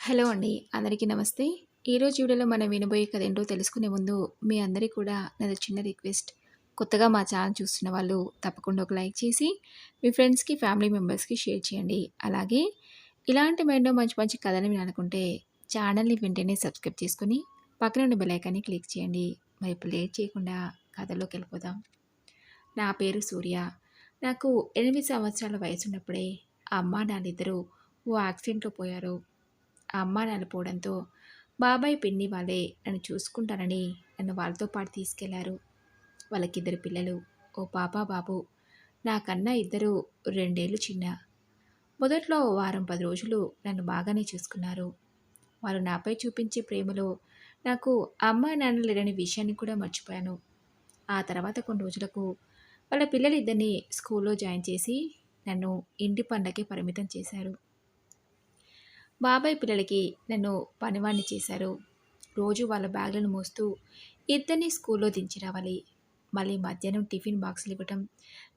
Hello అండి. అందరికీ నమస్తే. ఈరోజు వీడియోలో మనం వినబోయే కథ ఏంటో తెలుసుకునే ముందు మీ అందరికీ కూడా నాది చిన్న రిక్వెస్ట్. కొత్తగా మా ఛానల్ చూస్తున్న వాళ్ళు తప్పకుండా ఒక లైక్ చేసి మీ ఫ్రెండ్స్‌కి, ఫ్యామిలీ మెంబర్స్‌కి షేర్ చేయండి. అలాగే ఇలాంటి మరెన్నో మంచి మంచి కథలు వినాలనుకుంటే ఛానల్‌ని వెంటనే సబ్స్క్రైబ్ చేసుకొని పక్కన ఉన్న బెల్ ఐకాన్‌ని క్లిక్ చేయండి. మరి ఇప్పుడు లేట్ చేయకుండా కథలోకెళ్ళిపోదాం. నా పేరు సూర్య. నాకు 8 సంవత్సరాల వయసున్నప్పుడే అమ్మా, నాన్నిద్దరూ ఓ యాక్సిడెంట్‌లో పోయారు. ఆ అమ్మ నాన్న పోవడంతో బాబాయ్, పిన్ని వాళ్ళే నన్ను చూసుకుంటానని నన్ను వాళ్ళతో పాటు తీసుకెళ్లారు. వాళ్ళకిద్దరు పిల్లలు, ఓ పాప, బాబు. నాకన్నా ఇద్దరు 2 ఏళ్ళు చిన్న. మొదట్లో ఓ వారం 10 రోజులు నన్ను బాగానే చూసుకున్నారు. వాళ్ళు నాపై చూపించే ప్రేమలో నాకు అమ్మా నాన్న లేరనే విషయాన్ని కూడా మర్చిపోయాను. ఆ తర్వాత కొన్ని రోజులకు వాళ్ళ పిల్లలిద్దరిని స్కూల్లో జాయిన్ చేసి నన్ను ఇంటి పనులకే పరిమితం చేశారు. బాబాయ్ పిల్లలకి నన్ను పనివాడిని చేశారు. రోజు వాళ్ళ బ్యాగులను మోస్తూ ఇద్దరిని స్కూల్లో దించి రావాలి. మళ్ళీ మధ్యాహ్నం టిఫిన్ బాక్సులు ఇవ్వటం,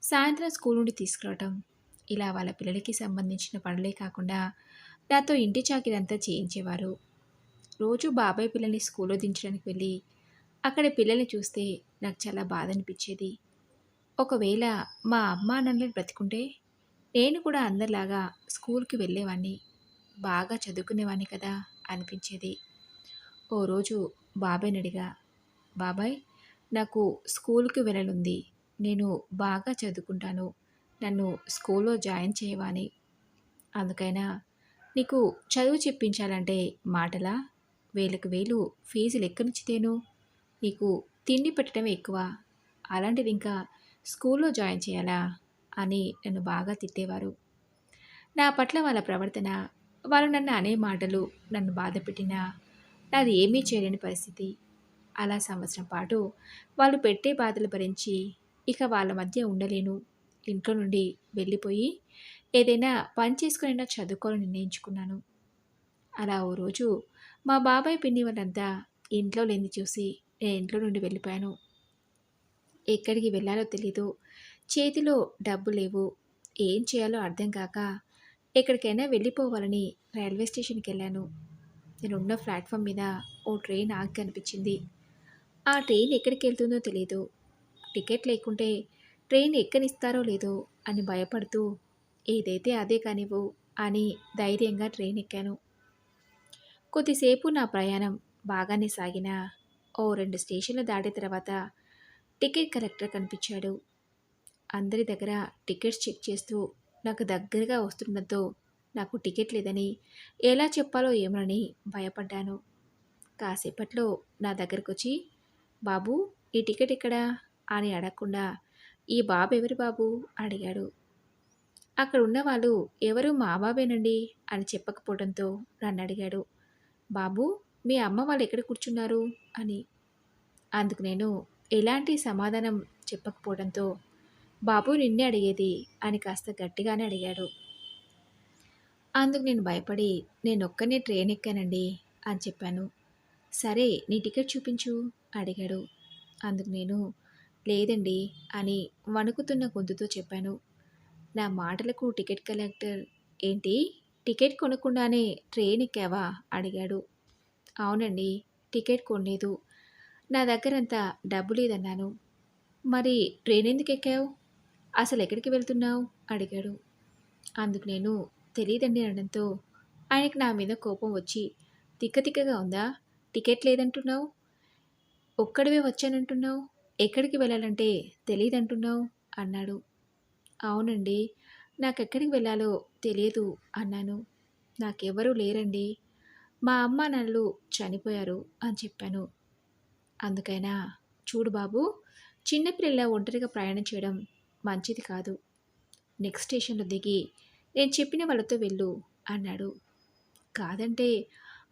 సాయంత్రం స్కూల్ నుండి తీసుకురావటం. ఇలా వాళ్ళ పిల్లలకి సంబంధించిన పనులే కాకుండా నాతో ఇంటి చాకిరంతా చేయించేవారు. రోజు బాబాయ్ పిల్లల్ని స్కూల్లో దించడానికి వెళ్ళి అక్కడ పిల్లల్ని చూస్తే నాకు చాలా బాధ అనిపించేది. ఒకవేళ మా అమ్మా నాన్నలు బ్రతికుంటే నేను కూడా అందరిలాగా స్కూల్కి వెళ్ళేవాడిని. బాగా చదువుకునేవాడిని కదా అనిపించేది. ఓ రోజు బాబాయ్‌ని అడిగా, బాబాయ్, నాకు స్కూల్‌కి వెళ్ళనుంది. నేను బాగా చదువుకుంటాను. నన్ను స్కూల్‌లో జాయిన్ చేయవా అని. అందుకైనా నీకు చదువు చెప్పించాలంటే మాటలా? వేలకు వేలు ఫీజులు ఎక్కడి నుంచి తేను? నీకు తిండి పెట్టడమే ఎక్కువ. అలాంటిది ఇంకా స్కూల్‌లో జాయిన్ చేయాలా? అని నన్ను బాగా తిట్టేవారు. నా పట్ల వాళ్ళ ప్రవర్తన, వాళ్ళు నన్ను అనే మాటలు నన్ను బాధపెట్టినా నాది ఏమీ చేయలేని పరిస్థితి. అలా సంవత్సరం పాటు వాళ్ళు పెట్టే బాధలు భరించి ఇక వాళ్ళ మధ్య ఉండలేను. ఇంట్లో నుండి వెళ్ళిపోయి ఏదైనా పని చేసుకొనైనా చదువుకోవాలని నిర్ణయించుకున్నాను. అలా ఓ రోజు మా బాబాయ్, పిన్ని వాళ్ళంతా ఇంట్లో లేనిది చూసి నేను ఇంట్లో నుండి వెళ్ళిపోయాను. ఎక్కడికి వెళ్ళాలో తెలీదు. చేతిలో డబ్బు లేవు. ఏం చేయాలో అర్థం కాక ఎక్కడికైనా వెళ్ళిపోవాలని రైల్వే స్టేషన్‌కెళ్ళాను. నేనున్న ప్లాట్‌ఫామ్ మీద ఓ ట్రైన్ ఆగి కనిపించింది. ఆ ట్రైన్ ఎక్కడికెళ్తుందో తెలీదు. టికెట్ లేకుంటే ట్రైన్ ఎక్కనిస్తారో లేదో అని భయపడుతూ ఏదైతే అదే కానివ్వు అని ధైర్యంగా ట్రైన్ ఎక్కాను. కొద్దిసేపు నా ప్రయాణం బాగానే సాగినా ఓ 2 స్టేషన్లు దాటిన తర్వాత టికెట్ కలెక్టర్ కనిపించాడు. అందరి దగ్గర టికెట్స్ చెక్ చేస్తూ నాకు దగ్గరగా వస్తుండడంతో నాకు టికెట్ లేదని ఎలా చెప్పాలో ఏమోనని భయపడ్డాను. కాసేపట్లో నా దగ్గరకొచ్చి, బాబూ, ఈ టికెట్ ఎక్కడా అని అడగకుండా, ఈ బాబు ఎవరు బాబు అడిగాడు. అక్కడ ఉన్నవాళ్ళు ఎవరు మా బాబేనండి అని చెప్పకపోవడంతో నన్ను అడిగాడు, బాబు, మీ అమ్మ వాళ్ళు ఎక్కడ కూర్చున్నారు అని. అందుకు నేను ఎలాంటి సమాధానం చెప్పకపోవడంతో, బాబు నిన్నే అడిగేది అని కాస్త గట్టిగానే అడిగాడు. అందుకు నేను భయపడి నేనొక్కనే ట్రైన్ ఎక్కానండి అని చెప్పాను. సరే, నీ టికెట్ చూపించు అడిగాడు. అందుకు నేను లేదండి అని వణుకుతున్న గొంతుతో చెప్పాను. నా మాటలకు టికెట్ కలెక్టర్, ఏంటి, టికెట్ కొనకుండానే ట్రైన్ ఎక్కావా అడిగాడు. అవునండి, టికెట్ కొనలేదు. నా దగ్గరంత డబ్బు లేదన్నాను. మరి ట్రైన్ ఎందుకు ఎక్కావు? అసలు ఎక్కడికి వెళ్తున్నావు అడిగాడు. అందుకు నేను తెలీదండి అనడంతో ఆయనకి నా మీద కోపం వచ్చి, తిక్కగా ఉందా? టికెట్ లేదంటున్నావు, ఒక్కడివే వచ్చానంటున్నావు, ఎక్కడికి వెళ్ళాలంటే తెలీదంటున్నావు అన్నాడు. అవునండి, నాకెక్కడికి వెళ్ళాలో తెలియదు అన్నాను. నాకెవరూ లేరండి, మా అమ్మ నాన్నలు చనిపోయారు అని చెప్పాను. అందుకైనా చూడు బాబు, చిన్నపిల్లల ఒంటరిగా ప్రయాణం చేయడం మంచిది కాదు. నెక్స్ట్ స్టేషన్లో దిగి నేను చెప్పిన వాళ్ళతో వెళ్ళు అన్నాడు. కాదంటే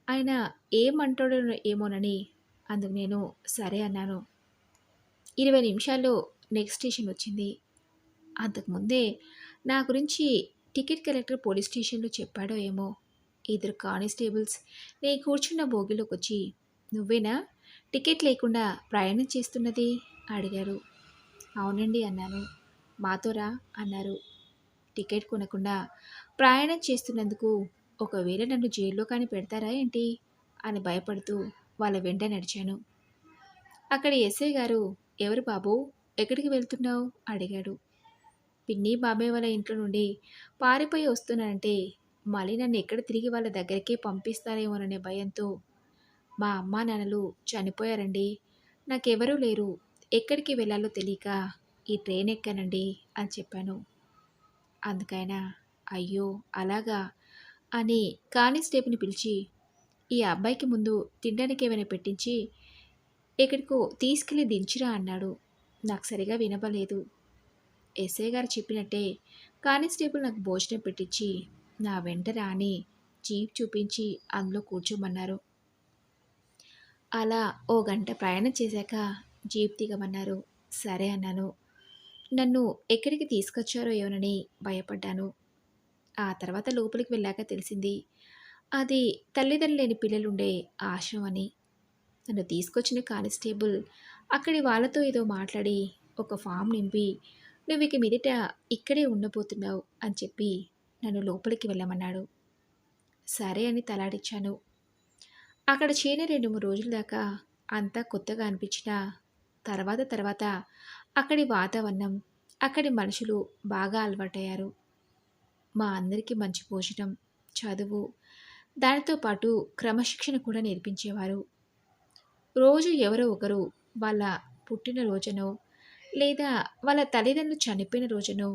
ఆయన ఏమంటాడో ఏమోనని అందుకు నేను సరే అన్నాను. 20 నిమిషాల్లో నెక్స్ట్ స్టేషన్ వచ్చింది. అంతకుముందే నా గురించి టికెట్ కలెక్టర్ పోలీస్ స్టేషన్లో చెప్పాడో ఏమో. ఇద్దరు కానిస్టేబుల్స్ నేను కూర్చున్న బోగిలోకి వచ్చి, నువ్వేనా టికెట్ లేకుండా ప్రయాణం చేస్తున్నది అడిగారు. అవునండి అన్నాను. మాతో రా అన్నారు. టికెట్ కొనకుండా ప్రయాణం చేస్తున్నందుకు ఒకవేళ నన్ను జైల్లో కానీ పెడతారా ఏంటి అని భయపడుతూ వాళ్ళ వెంట నడిచాను. అక్కడ ఎస్ఐ గారు, ఎవరు బాబు, ఎక్కడికి వెళ్తున్నావు అడిగాడు. పిన్ని బాబాయ్ వాళ్ళ ఇంట్లో నుండి పారిపోయి వస్తున్నానంటే మళ్ళీ నన్ను ఎక్కడ తిరిగి వాళ్ళ దగ్గరికే పంపిస్తారేమోననే భయంతో, మా అమ్మా నాన్నలు చనిపోయారండి, నాకెవరూ లేరు, ఎక్కడికి వెళ్ళాలో తెలియక ఈ ట్రైన్ ఎక్కానండి అని చెప్పాను. అందుకైనా, అయ్యో అలాగా అని కానిస్టేబుల్ని పిలిచి, ఈ అబ్బాయికి ముందు తినడానికి ఏమైనా పెట్టించి ఎక్కడికో తీసుకెళ్ళి దించిరా అన్నాడు. నాకు సరిగా వినపలేదు. ఎస్ఐ గారు చెప్పినట్టే కానిస్టేబుల్ నాకు భోజనం పెట్టించి నా వెంట రాని జీప్ చూపించి అందులో కూర్చోమన్నారు. అలా ఓ గంట ప్రయాణం చేశాక జీప్ దిగమన్నారు. సరే అన్నాను. నన్ను ఎక్కడికి తీసుకొచ్చారో ఏమోనని భయపడ్డాను. ఆ తర్వాత లోపలికి వెళ్ళాక తెలిసింది అది తల్లిదండ్రులు లేని పిల్లలుండే ఆశ్రమం అని. నన్ను తీసుకొచ్చిన కానిస్టేబుల్ అక్కడి వాళ్ళతో ఏదో మాట్లాడి ఒక ఫామ్ నింపి, నువ్వు ఇక మీదట ఇక్కడే ఉండబోతున్నావు అని చెప్పి నన్ను లోపలికి వెళ్ళమన్నాడు. సరే అని తలాడిచ్చాను. అక్కడ చేరిన 2-3 రోజుల దాకా అంతా కొత్తగా అనిపించినా తర్వాత తర్వాత అక్కడి వాతావరణం, అక్కడి మనుషులు బాగా అలవాటయ్యారు. మా అందరికీ మంచి భోజనం, చదువు, దానితో పాటు క్రమశిక్షణ కూడా నేర్పించేవారు. రోజు ఎవరో ఒకరు వాళ్ళ పుట్టినరోజునో లేదా వాళ్ళ తల్లిదండ్రులు చనిపోయిన రోజునో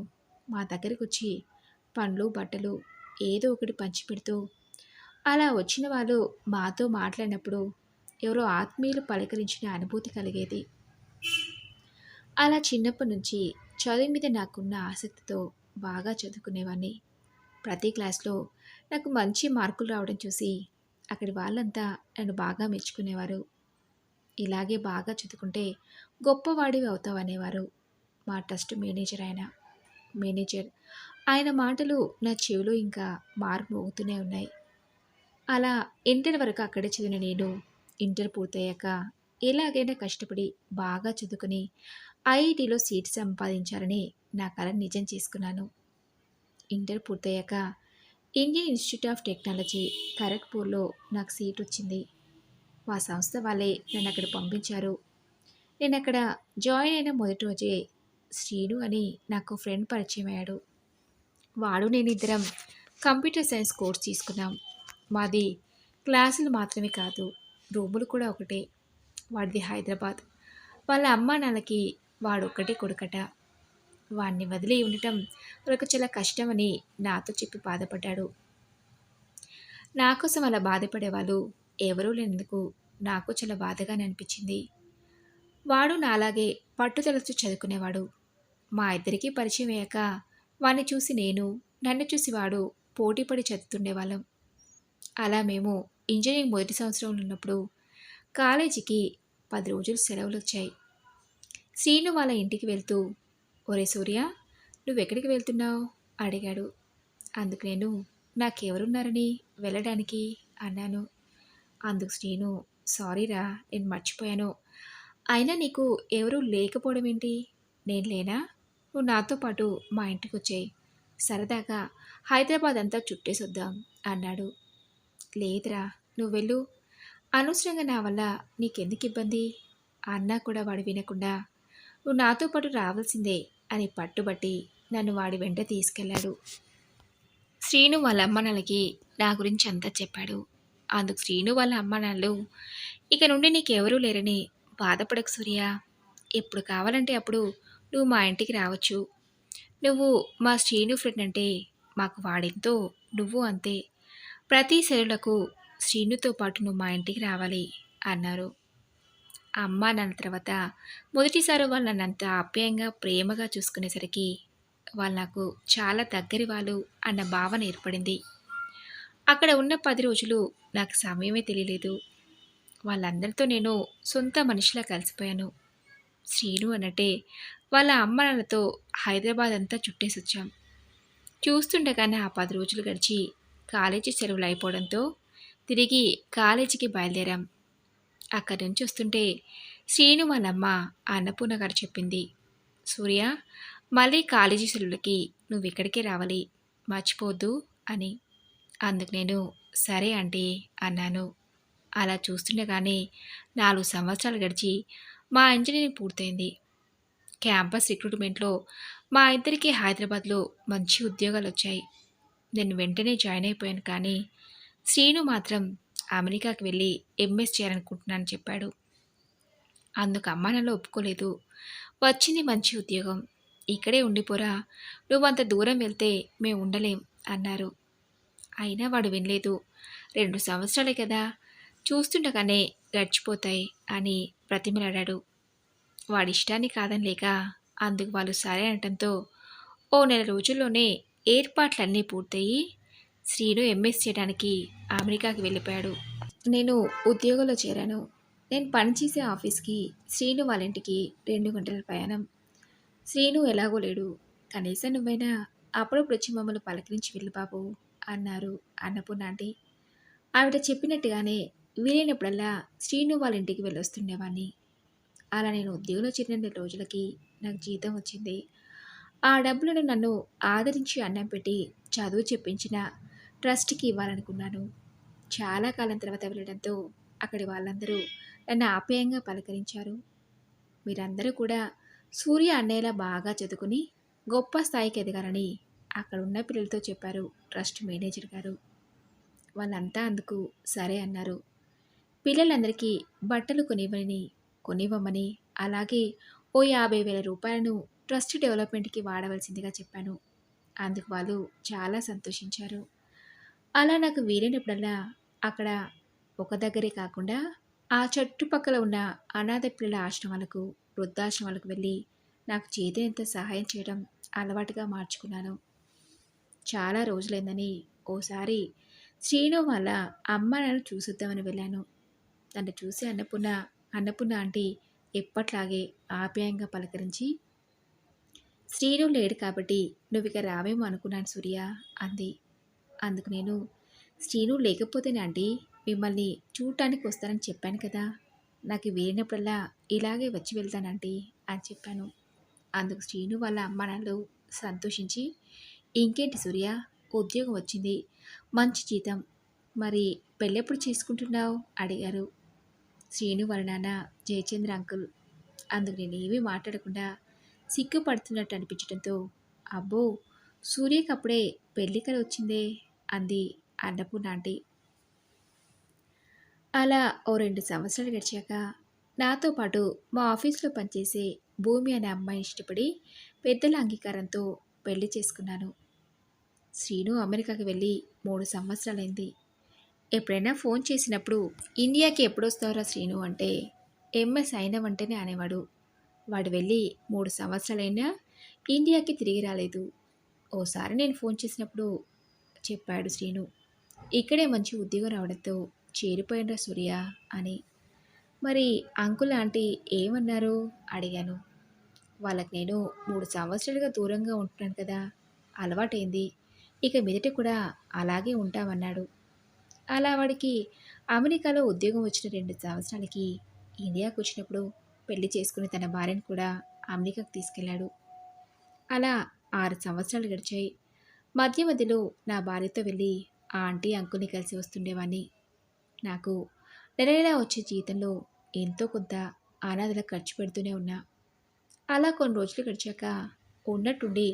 మా దగ్గరకొచ్చి పండ్లు, బట్టలు ఏదో ఒకటి పంచిపెడుతూ, అలా వచ్చిన వాళ్ళు మాతో మాట్లాడినప్పుడు ఎవరో ఆత్మీయులు పలకరించిన అనుభూతి కలిగేది. అలా చిన్నప్పటి నుంచి చదువు మీద నాకున్న ఆసక్తితో బాగా చదువుకునేవాడిని. ప్రతి క్లాస్లో నాకు మంచి మార్కులు రావడం చూసి అక్కడి వాళ్ళంతా నన్ను బాగా మెచ్చుకునేవారు. ఇలాగే బాగా చదువుకుంటే గొప్పవాడివి అవుతావనేవారు మా ట్రస్ట్ మేనేజర్. ఆయన మాటలు నా చెవిలో ఇంకా మోగుతూనే ఉన్నాయి. అలా ఇంటర్ వరకు అక్కడే చదివిన నేను ఇంటర్ పూర్తయ్యాక ఎలాగైనా కష్టపడి బాగా చదువుకుని ఐఐటీలో సీట్ సంపాదించాలని నా కల నిజం చేసుకున్నాను. ఇంటర్ పూర్తయ్యాక ఇండియన్ ఇన్స్టిట్యూట్ ఆఫ్ టెక్నాలజీ ఖరగ్పూర్లో నాకు సీట్ వచ్చింది. మా సంస్థ వాళ్ళే నన్ను అక్కడ పంపించారు. నేను అక్కడ జాయిన్ అయిన మొదటి రోజే శ్రీను అని నాకు ఫ్రెండ్ పరిచయం అయ్యాడు. వాడు నేను ఇద్దరం కంప్యూటర్ సైన్స్ కోర్స్ తీసుకున్నాం. మాది క్లాసులు మాత్రమే కాదు, రూములు కూడా ఒకటే. వాడిది హైదరాబాద్. వాళ్ళ అమ్మా నాన్నకి వాడొక్కటే కొడుకట. వాడిని వదిలి ఉండటం వాళ్ళకు చాలా కష్టమని నాతో చెప్పి బాధపడ్డాడు. నా కోసం అలా బాధపడేవాళ్ళు ఎవరూ లేనందుకు నాకు చాలా బాధగానే అనిపించింది. వాడు నాలాగే పట్టుదలతో చదువుకునేవాడు. మా ఇద్దరికీ పరిచయం అయ్యాక వాడిని చూసి నేను, నన్ను చూసి వాడు పోటీపడి చదువుతుండేవాళ్ళం. అలా మేము ఇంజనీరింగ్ మొదటి సంవత్సరంలో ఉన్నప్పుడు కాలేజీకి 10 రోజులు సెలవులు వచ్చాయి. శ్రీను వాళ్ళ ఇంటికి వెళ్తూ, ఒరే సూర్య, నువ్వెక్కడికి వెళ్తున్నావు అడిగాడు. అందుకు నేను, నాకెవరున్నారని వెళ్ళడానికి అన్నాను. అందుకు శ్రీను, సారీరా, నేను మర్చిపోయాను. అయినా నీకు ఎవరూ లేకపోవడం ఏంటి? నేను లేనా? నువ్వు నాతో పాటు మా ఇంటికి వచ్చేయి, సరదాగా హైదరాబాద్ అంతా చుట్టేసొద్దాం అన్నాడు. లేదురా, నువ్వు వెళ్ళు, అనవసరంగా నా వల్ల నీకెందుకు ఇబ్బంది అన్నా కూడా వాడు వినకుండా, నువ్వు నాతో పాటు రావాల్సిందే అని పట్టుబట్టి నన్ను వాడి వెంట తీసుకెళ్లాడు. శ్రీను వాళ్ళ అమ్మానాన్నలకి నా గురించి అంతా చెప్పాడు. అందుకు శ్రీను వాళ్ళ అమ్మానాన్నలు, ఇక నుండి నీకెవరూ లేరని బాధపడకు సూర్య, ఎప్పుడు కావాలంటే అప్పుడు నువ్వు మా ఇంటికి రావచ్చు. నువ్వు మా శ్రీను ఫ్రెండ్ అంటే మాకు వాడెంతో, నువ్వు అంతే. ప్రతి సెలవులకు శ్రీనుతో పాటు నువ్వు మా ఇంటికి రావాలి అన్నారు. అమ్మ నాన్న తర్వాత మొదటిసారి వాళ్ళు నన్ను అంత ఆప్యాయంగా ప్రేమగా చూసుకునేసరికి వాళ్ళు నాకు చాలా దగ్గరి వాళ్ళు అన్న భావన ఏర్పడింది. అక్కడ ఉన్న 10 రోజులు నాకు సమయమే తెలియలేదు. వాళ్ళందరితో నేను సొంత మనిషిలా కలిసిపోయాను. శ్రీను అన్నట్టే వాళ్ళ అమ్మ నాన్నలతో హైదరాబాద్ అంతా చుట్టేసొచ్చాం. చూస్తుండగానే ఆ 10 రోజులు గడిచి కాలేజీ సెలవులు అయిపోవడంతో తిరిగి కాలేజీకి బయలుదేరాం. అక్కడి నుంచి వస్తుంటే శ్రీను వాళ్ళమ్మ అన్నపూర్ణ గారు చెప్పింది, సూర్య, మళ్ళీ కాలేజీ సెలవులకి నువ్వు ఇక్కడికే రావాలి, మర్చిపోవద్దు అని. అందుకు నేను సరే ఆంటీ అన్నాను. అలా చూస్తుండగానే 4 సంవత్సరాలు గడిచి మా ఇంజనీరింగ్ పూర్తయింది. క్యాంపస్ రిక్రూట్మెంట్‌లో మా ఇద్దరికీ హైదరాబాద్‌లో మంచి ఉద్యోగాలొచ్చాయి. నేను వెంటనే జాయిన్ అయిపోయాను కానీ, శ్రీను మాత్రం అమెరికాకి వెళ్ళి ఎంఎస్ చేయాలనుకుంటున్నానని చెప్పాడు. అందుకు అమ్మానాన్న ఒప్పుకోలేదు. వచ్చింది మంచి ఉద్యోగం. ఇక్కడే ఉండిపోరా, నువ్వంత దూరం వెళ్తే మేము ఉండలేం అన్నారు. అయినా వాడు వినలేదు. 2 సంవత్సరాలే కదా, చూస్తుండగానే గడిచిపోతాయి అని బ్రతిమిలాడాడు. వాడిష్టాన్ని కాదనలేక అందుకు వాళ్ళు సరే అనటంతో ఓ నెల రోజుల్లోనే ఏర్పాట్లన్నీ పూర్తయి శ్రీను ఎంఎస్ చేయడానికి అమెరికాకి వెళ్ళిపోయాడు. నేను ఉద్యోగంలో చేరాను. నేను పనిచేసే ఆఫీస్కి శ్రీను వాళ్ళ ఇంటికి 2 గంటల ప్రయాణం. శ్రీను ఎలాగో లేడు. కనీసం నువ్వైనా అప్పుడప్పుడు వచ్చి మమ్మల్ని పలకరించి వెళ్ళు బాబు అన్నారు అన్నపూర్ణ ఆంటీ. ఆవిడ చెప్పినట్టుగానే వీలైనప్పుడల్లా శ్రీను వాళ్ళ ఇంటికి వెళ్ళొస్తుండేవాడిని. అలా నేను ఉద్యోగంలో చేరిన 2 రోజులకి నాకు జీతం వచ్చింది. ఆ డబ్బులను నన్ను ఆదరించి అన్నం పెట్టి చదువు చెప్పించిన ట్రస్ట్‌కి ఇవ్వాలనుకున్నాను. చాలా కాలం తర్వాత వెళ్ళడంతో అక్కడి వాళ్ళందరూ నన్ను ఆప్యాయంగా పలకరించారు. మీరందరూ కూడా సూర్య అన్నయ్యలా బాగా చదువుకుని గొప్ప స్థాయికి ఎదగాలని అక్కడున్న పిల్లలతో చెప్పారు ట్రస్ట్ మేనేజర్ గారు. వాళ్ళంతా అందుకు సరే అన్నారు. పిల్లలందరికీ బట్టలు కొనివ్వమని, అలాగే ఓ 50,000 రూపాయలను ట్రస్ట్ డెవలప్మెంట్‌కి వాడవలసిందిగా చెప్పాను. అందుకు వాళ్ళు చాలా సంతోషించారు. అలా నాకు వీలైనప్పుడల్లా అక్కడ ఒక దగ్గరే కాకుండా ఆ చుట్టుపక్కల ఉన్న అనాథ పిల్లల ఆశ్రమాలకు, వృద్ధాశ్రమాలకు వెళ్ళి నాకు చేతనైనంత సహాయం చేయడం అలవాటుగా మార్చుకున్నాను. చాలా రోజులైందని ఓసారి శ్రీను వాళ్ళ అమ్మ నాన్నను చూసొద్దామని వెళ్ళాను. నన్ను చూసి అన్నపూర్ణ ఆంటీ ఎప్పట్లాగే ఆప్యాయంగా పలకరించి, శ్రీను లేడు కాబట్టి నువ్విక రావేమో అనుకున్నాను సూర్య అంది. అందుకు నేను, శ్రీను లేకపోతేనే ఆంటీ మిమ్మల్ని చూడటానికి వస్తానని చెప్పాను కదా, నాకు వీలైనప్పుడల్లా ఇలాగే వచ్చి వెళ్తానంటీ అని చెప్పాను. అందుకు శ్రీను వాళ్ళ అమ్మ నాన్నలు సంతోషించి, ఇంకేంటి సూర్య, ఉద్యోగం వచ్చింది, మంచి జీతం, మరి పెళ్ళెప్పుడు చేసుకుంటున్నావు అడిగారు. శ్రీను వాళ్ళ నాన్న జయచంద్ర అంకుల్. అందుకు నేనేమీ మాట్లాడకుండా సిగ్గుపడుతున్నట్టు అనిపించడంతో, అబ్బో సూర్యకి అప్పుడే పెళ్లి కల వచ్చిందే అంది అన్నపూర్ణ ఆంటీ. అలా ఓ 2 సంవత్సరాలు గడిచాక నాతో పాటు మా ఆఫీస్లో పనిచేసే భూమి అనే అమ్మాయిని ఇష్టపడి పెద్దల అంగీకారంతో పెళ్లి చేసుకున్నాను. శ్రీను అమెరికాకి వెళ్ళి 3 సంవత్సరాలైంది. ఎప్పుడైనా ఫోన్ చేసినప్పుడు ఇండియాకి ఎప్పుడొస్తావురా శ్రీను అంటే ఎంఎస్ అయిన వెంటనే అనేవాడు. వాడు వెళ్ళి 3 సంవత్సరాలైనా ఇండియాకి తిరిగి రాలేదు. ఓసారి నేను ఫోన్ చేసినప్పుడు చెప్పాడు శ్రీను, ఇక్కడే మంచి ఉద్యోగం రావడంతో చేరిపోయానురా సూర్య అని. మరి అంకుల్ ఆంటీ ఏమన్నారు అడిగాను. వాళ్ళకి నేను 3 సంవత్సరాలుగా దూరంగా ఉంటున్నాను కదా, అలవాటైంది, ఇక మీదట కూడా అలాగే ఉంటామన్నాడు. అలా వాడికి అమెరికాలో ఉద్యోగం వచ్చిన 2 సంవత్సరాలకి ఇండియాకు వచ్చినప్పుడు పెళ్లి చేసుకుని తన భార్యను కూడా అమెరికాకు తీసుకెళ్ళాడు. అలా 6 సంవత్సరాలు గడిచాయి. మధ్య మధ్యలో నా భార్యతో వెళ్ళి ఆ ఆంటీ అంకుల్ని కలిసి వస్తుండేవాడిని. నాకు నెల నెలా వచ్చే జీతంలో ఎంతో కొంత అనాథలకు ఖర్చు పెడుతూనే ఉన్నా. అలా కొన్ని రోజులు గడిచాక ఉన్నట్టుండి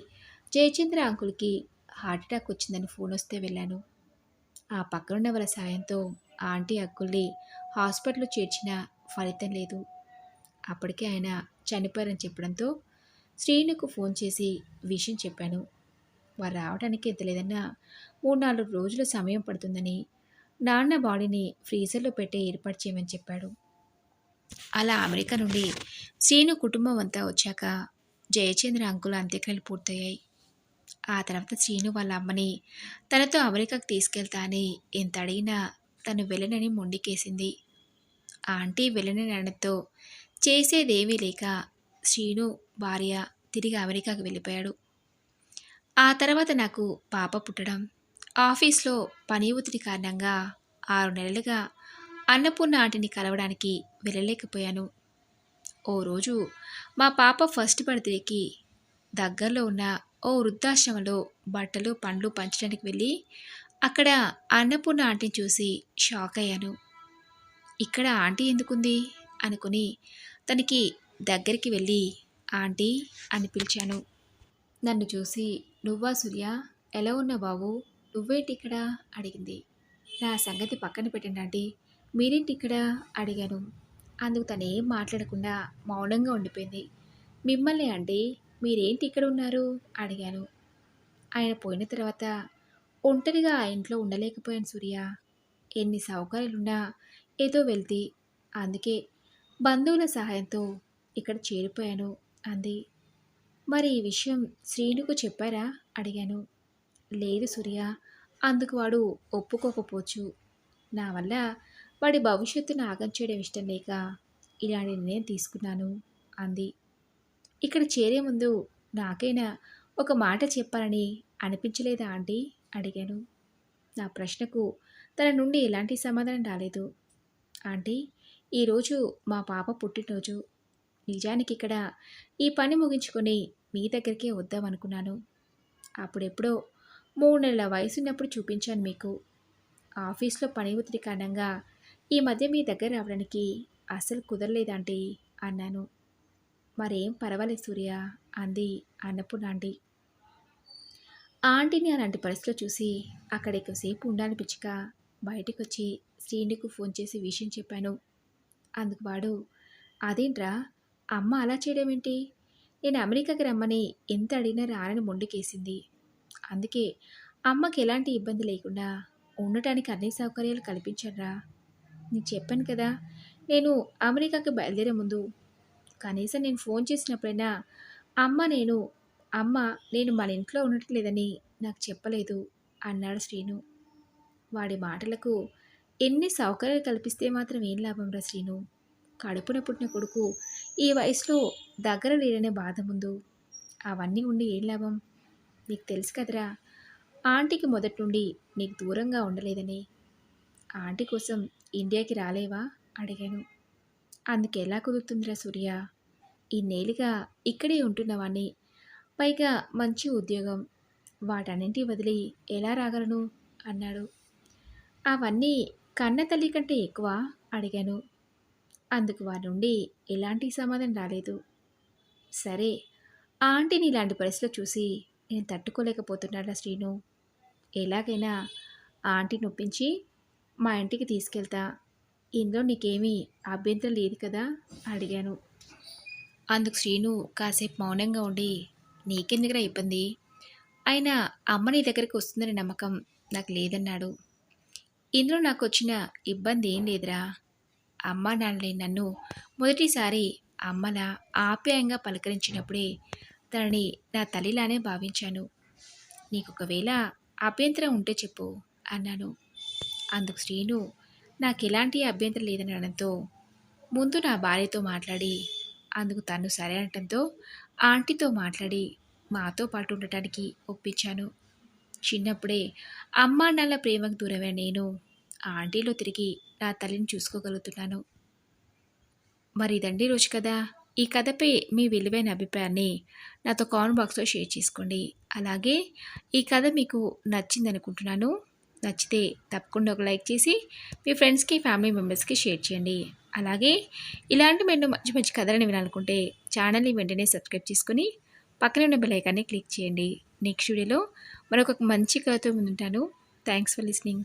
జయచంద్ర అంకుల్కి హార్ట్అటాక్ వచ్చిందని ఫోన్ వస్తే వెళ్ళాను. ఆ పక్కనున్న వాళ్ళ సాయంతో ఆ ఆంటీ అంకుల్ని హాస్పిటల్లో చేర్చినా ఫలితం లేదు. అప్పటికే ఆయన చనిపోయారని చెప్పడంతో శ్రీనుకు ఫోన్ చేసి విషయం చెప్పాను. వారు రావడానికి ఎంత లేదన్నా 3-4 రోజుల సమయం పడుతుందని, నాన్న బాడీని ఫ్రీజర్లో పెట్టే ఏర్పాటు చేయమని చెప్పాడు. అలా అమెరికా నుండి శ్రీను కుటుంబం అంతా వచ్చాక జయచంద్ర అంకుల్ అంత్యక్రియలు పూర్తయ్యాయి. ఆ తర్వాత శ్రీను వాళ్ళ అమ్మని తనతో అమెరికాకు తీసుకెళ్తా అని ఎంత అడిగినా తను వెళ్ళనని మొండికేసింది. ఆ ఆంటీ వెళ్ళనని అనడంతో చేసేదేమీ లేక శ్రీను భార్య తిరిగి అమెరికాకు వెళ్ళిపోయాడు. ఆ తర్వాత నాకు పాప పుట్టడం, ఆఫీస్లో పని ఒత్తిడి కారణంగా 6 నెలలుగా అన్నపూర్ణ ఆంటీని కలవడానికి వెళ్ళలేకపోయాను. ఓ రోజు మా పాప ఫస్ట్ బర్త్డేకి దగ్గరలో ఉన్న ఓ వృద్ధాశ్రమంలో బట్టలు పండ్లు పంచడానికి వెళ్ళి అక్కడ అన్నపూర్ణ ఆంటీని చూసి షాక్ అయ్యాను. ఇక్కడ ఆంటీ ఎందుకుంది అనుకుని తనకి దగ్గరికి వెళ్ళి ఆంటీ అని పిలిచాను. నన్ను చూసి నువ్వా సూర్య, ఎలా ఉన్నావు బాబు, నువ్వేంటి ఇక్కడ అడిగింది. నా సంగతి పక్కన పెట్టండి ఆంటీ, మీరేంటి ఇక్కడ అడిగాను. అందుకు తనేం మాట్లాడకుండా మౌనంగా ఉండిపోయింది. మిమ్మల్ని అండి, మీరేంటి ఇక్కడ ఉన్నారు అడిగాను. ఆయన పోయిన తర్వాత ఒంటరిగా ఆ ఇంట్లో ఉండలేకపోయాను సూర్య. ఎన్ని సౌకర్యాలున్నా ఏదో వెళ్తి, అందుకే బంధువుల సహాయంతో ఇక్కడ చేరిపోయాను అంది. మరి ఈ విషయం శ్రీనుకు చెప్పారా అడిగాను. లేదు సూర్య, అందుకు వాడు ఒప్పుకోకపోవచ్చు. నా వల్ల వాడి భవిష్యత్తును ఆగం చేయడం ఇష్టం లేక ఇలాంటి నిర్ణయం తీసుకున్నాను అంది. ఇక్కడ చేరే ముందు నాకైనా ఒక మాట చెప్పాలని అనిపించలేదా ఆంటీ అడిగాను. నా ప్రశ్నకు తన నుండి ఎలాంటి సమాధానం రాలేదు. ఆంటీ, ఈరోజు మా పాప పుట్టినరోజు. నిజానికి ఇక్కడ ఈ పని ముగించుకొని మీ దగ్గరికే వద్దామనుకున్నాను. అప్పుడెప్పుడో 3 నెలల వయసున్నప్పుడు చూపించాను మీకు. ఆఫీస్లో పని ఒత్తిడి కారణంగా ఈ మధ్య మీ దగ్గర రావడానికి అస్సలు కుదరలేదంటీ అన్నాను. మరేం పర్వాలేదు సూర్య అంది అన్నపూర్ణ ఆంటీ. ఆంటీని అలాంటి పరిస్థితిలో చూసి అక్కడ ఎక్కువసేపు ఉండాలనిపించక బయటికొచ్చి శ్రీనుకు ఫోన్ చేసి విషయం చెప్పాను. అందుకు వాడు, అదేంట్రా అమ్మ అలా చేయడం ఏంటి? నేను అమెరికాకి రమ్మని ఎంత అడిగినా రానని మొండికేసింది. అందుకే అమ్మకి ఎలాంటి ఇబ్బంది లేకుండా ఉండటానికి అన్ని సౌకర్యాలు కల్పించానురా. నీకు చెప్పాను కదా, నేను అమెరికాకి బయలుదేరే ముందు కనీసం నేను ఫోన్ చేసినప్పుడైనా అమ్మ నేను అమ్మ నేను మన ఇంట్లో ఉండట్లేదని నాకు చెప్పలేదు అన్నాడు శ్రీను. వాడి మాటలకు ఎన్ని సౌకర్యాలు కల్పిస్తే మాత్రం ఏం లాభం రా శ్రీను? కడుపున పుట్టిన కొడుకు ఈ వయసులో దగ్గర లేరనే బాధ ముందు అవన్నీ ఉండి ఏం లాభం? నీకు తెలుసు కదరా, ఆంటీకి మొదటి నుండి నీకు దూరంగా ఉండలేదని. ఆంటీ కోసం ఇండియాకి రాలేవా అడిగాను. అందుకెలా కుదురుతుందిరా సూర్య, ఇన్నేళ్ళుగా ఇక్కడే ఉంటున్నవాణ్ణి, పైగా మంచి ఉద్యోగం, వాటన్నింటి వదిలి ఎలా రాగలను అన్నాడు. అవన్నీ కన్న తల్లి కంటే ఎక్కువ అడిగాను. అందుకు వారి నుండి ఎలాంటి సమాధానం రాలేదు. సరే, ఆంటీని ఇలాంటి పరిస్థితిలో చూసి నేను తట్టుకోలేకపోతున్నాడా శ్రీను. ఎలాగైనా ఆంటీ నొప్పించి మా ఇంటికి తీసుకెళ్తా, ఇందులో నీకేమీ అభ్యంతరం లేదు కదా అడిగాను. అందుకు శ్రీను కాసేపు మౌనంగా ఉండి, నీకెందుకురా ఇబ్బంది, అయినా అమ్మ నీ దగ్గరికి వస్తుందనే నమ్మకం నాకు లేదన్నాడు. ఇందులో నాకు వచ్చిన ఇబ్బంది ఏం లేదురా. అమ్మా నాన్నలే నన్ను మొదటిసారి అమ్మలా ఆప్యాయంగా పలకరించినప్పుడే తనని నా తల్లిలానే భావించాను. నీకొకవేళ అభ్యంతరం ఉంటే చెప్పు అన్నాను. అందుకు శ్రీను నాకు ఎలాంటి అభ్యంతరం లేదనడంతో ముందు నా భార్యతో మాట్లాడి, అందుకు తను సరే అనటంతో ఆంటీతో మాట్లాడి మాతో పాటు ఉండటానికి ఒప్పించాను. చిన్నప్పుడే అమ్మా నాన్నల ప్రేమకు దూరమైన నేను ఆ ఆంటీలో తిరిగి నా తల్లిని చూసుకోగలుగుతున్నాను. మరి ఇదండి రోజు కథ. ఈ కథపై మీ విలువైన అభిప్రాయాన్ని నాతో కామెంట్ బాక్స్లో షేర్ చేసుకోండి. అలాగే ఈ కథ మీకు నచ్చిందనుకుంటున్నాను. నచ్చితే తప్పకుండా ఒక లైక్ చేసి మీ ఫ్రెండ్స్కి ఫ్యామిలీ మెంబర్స్కి షేర్ చేయండి. అలాగే ఇలాంటి మెన్నో మంచి మంచి కథలను వినాలనుకుంటే ఛానల్ని వెంటనే సబ్స్క్రైబ్ చేసుకుని పక్కనే ఉన్న బెల్ ఐకాన్ని క్లిక్ చేయండి. నెక్స్ట్ వీడియోలో మరొక మంచి కథతో ముందుంటాను. Thanks for listening.